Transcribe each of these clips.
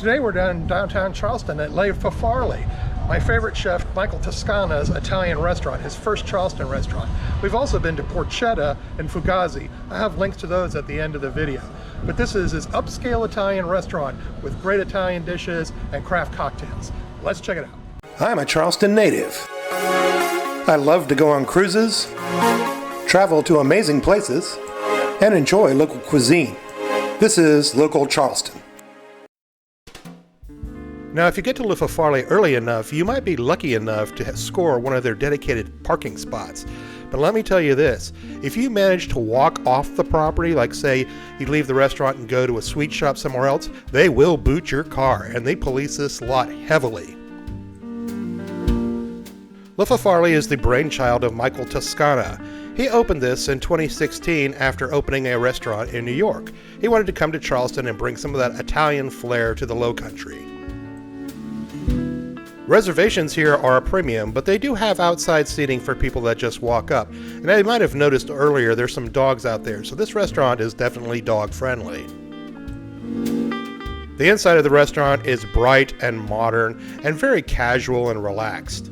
Today we're down in downtown Charleston at Farfalle, my favorite chef Michael Toscana's Italian restaurant, his first Charleston restaurant. We've also been to Porchetta and Fugazi. I have links to those at the end of the video. But this is his upscale Italian restaurant with great Italian dishes and craft cocktails. Let's check it out. I'm a Charleston native. I love to go on cruises, travel to amazing places, and enjoy local cuisine. This is local Charleston. Now, if you get to Farfalle early enough, you might be lucky enough to score one of their dedicated parking spots. But let me tell you this, if you manage to walk off the property, like say you leave the restaurant and go to a sweet shop somewhere else, they will boot your car, and they police this lot heavily. Farfalle is the brainchild of Michael Toscana. He opened this in 2016 after opening a restaurant in New York. He wanted to come to Charleston and bring some of that Italian flair to the Low Country. Reservations here are a premium, but they do have outside seating for people that just walk up. And I might have noticed earlier there's some dogs out there, so this restaurant is definitely dog friendly. The inside of the restaurant is bright and modern and very casual and relaxed.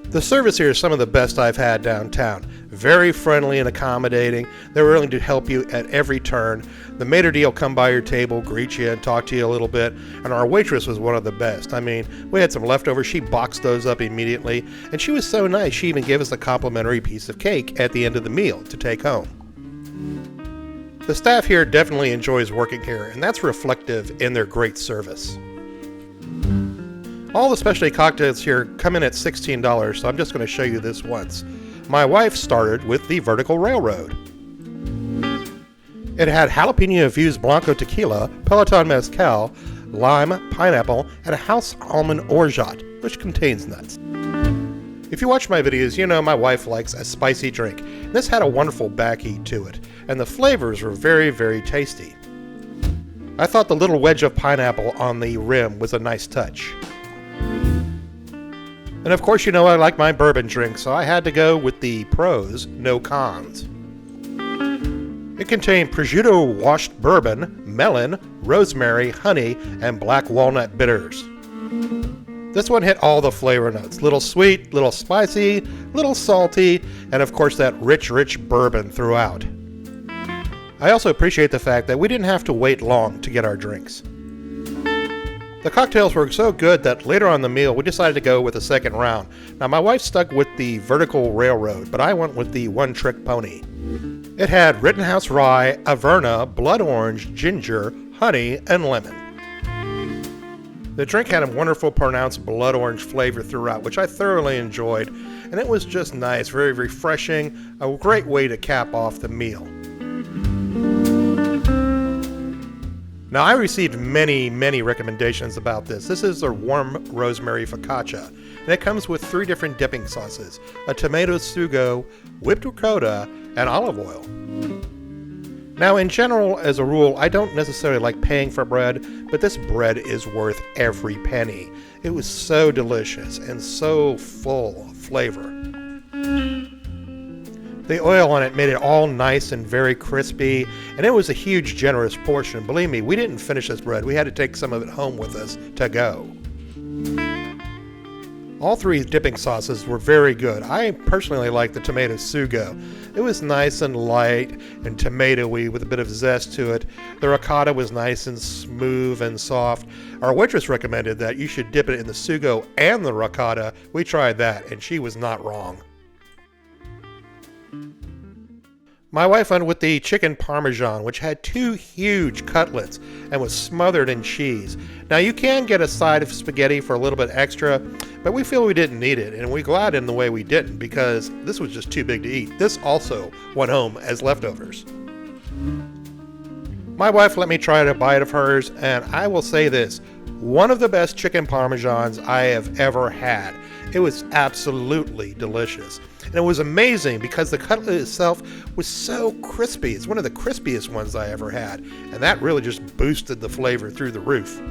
The service here is some of the best I've had downtown. Very friendly and accommodating. They're willing to help you at every turn. The maitre d' will come by your table, greet you, and talk to you a little bit. And our waitress was one of the best. I mean, we had some leftovers. She boxed those up immediately. And she was so nice, she even gave us a complimentary piece of cake at the end of the meal to take home. The staff here definitely enjoys working here, and that's reflective in their great service. All the specialty cocktails here come in at $16, so I'm just going to show you this once. My wife started with the Vertical Railroad. It had jalapeno-infused Blanco tequila, Peloton mezcal, lime, pineapple, and a house almond orgeat, which contains nuts. If you watch my videos, you know my wife likes a spicy drink. This had a wonderful backheat to it, and the flavors were very, very tasty. I thought the little wedge of pineapple on the rim was a nice touch. And of course, you know I like my bourbon drink, so I had to go with the pros, no cons. It contained prosciutto washed bourbon, melon, rosemary, honey, and black walnut bitters. This one hit all the flavor notes. Little sweet, little spicy, little salty, and of course that rich bourbon throughout. I also appreciate the fact that we didn't have to wait long to get our drinks. The cocktails were so good that later on the meal we decided to go with a second round. Now my wife stuck with the Vertical Railroad, but I went with the One Trick Pony. It had Rittenhouse Rye, Averna, Blood Orange, Ginger, Honey, and Lemon. The drink had a wonderful pronounced blood orange flavor throughout, which I thoroughly enjoyed, and it was just nice, very refreshing, a great way to cap off the meal. Now, I received many recommendations about this. This is their warm rosemary focaccia, and it comes with 3 different dipping sauces, a tomato sugo, whipped ricotta, and olive oil. Now, in general, as a rule, I don't necessarily like paying for bread, but this bread is worth every penny. It was so delicious and so full of flavor. The oil on it made it all nice and very crispy, and it was a huge, generous portion. Believe me, we didn't finish this bread. We had to take some of it home with us to go. All 3 dipping sauces were very good. I personally like the tomato sugo. It was nice and light and tomatoey with a bit of zest to it. The ricotta was nice and smooth and soft. Our waitress recommended that you should dip it in the sugo and the ricotta. We tried that, and she was not wrong. My wife went with the chicken parmesan, which had 2 huge cutlets and was smothered in cheese. Now you can get a side of spaghetti for a little bit extra, but we feel we didn't need it, and we're glad in the way we didn't because this was just too big to eat. This also went home as leftovers. My wife let me try a bite of hers, and I will say this, one of the best chicken parmesans I have ever had. It was absolutely delicious. And it was amazing because the cutlet itself was so crispy. It's one of the crispiest ones I ever had. And that really just boosted the flavor through the roof.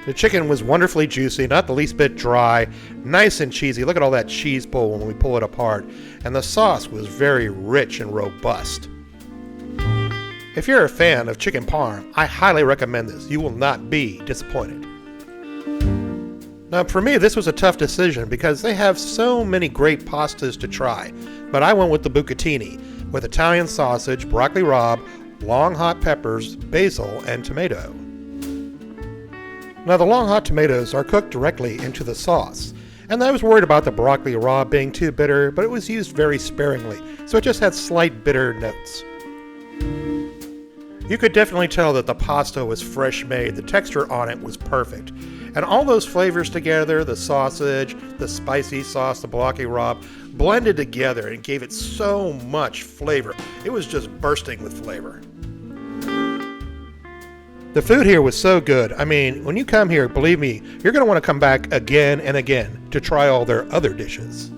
The chicken was wonderfully juicy, not the least bit dry, nice and cheesy. Look at all that cheese pull when we pull it apart. And the sauce was very rich and robust. If you're a fan of chicken parm, I highly recommend this. You will not be disappointed. Now for me, this was a tough decision because they have so many great pastas to try, but I went with the Bucatini with Italian sausage, broccoli rabe, long hot peppers, basil, and tomato. Now the long hot tomatoes are cooked directly into the sauce, and I was worried about the broccoli rabe being too bitter, but it was used very sparingly, so it just had slight bitter notes. You could definitely tell that the pasta was fresh made. The texture on it was perfect. And all those flavors together, the sausage, the spicy sauce, the broccoli rabe, blended together and gave it so much flavor. It was just bursting with flavor. The food here was so good. I mean, when you come here, believe me, you're going to want to come back again and again to try all their other dishes.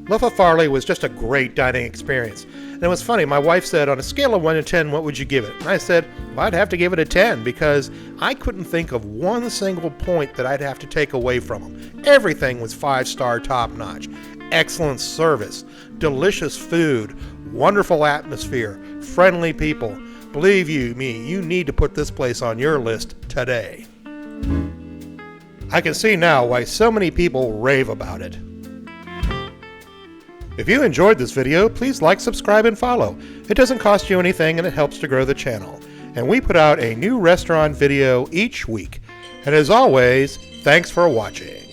La Farfalle was just a great dining experience. And it was funny, my wife said, on a scale of 1 to 10, what would you give it? And I said, well, I'd have to give it a 10 because I couldn't think of one single point that I'd have to take away from them. Everything was 5-star top-notch. Excellent service, delicious food, wonderful atmosphere, friendly people. Believe me, you need to put this place on your list today. I can see now why so many people rave about it. If you enjoyed this video, please like, subscribe, and follow. It doesn't cost you anything and it helps to grow the channel. And we put out a new restaurant video each week. And as always, thanks for watching.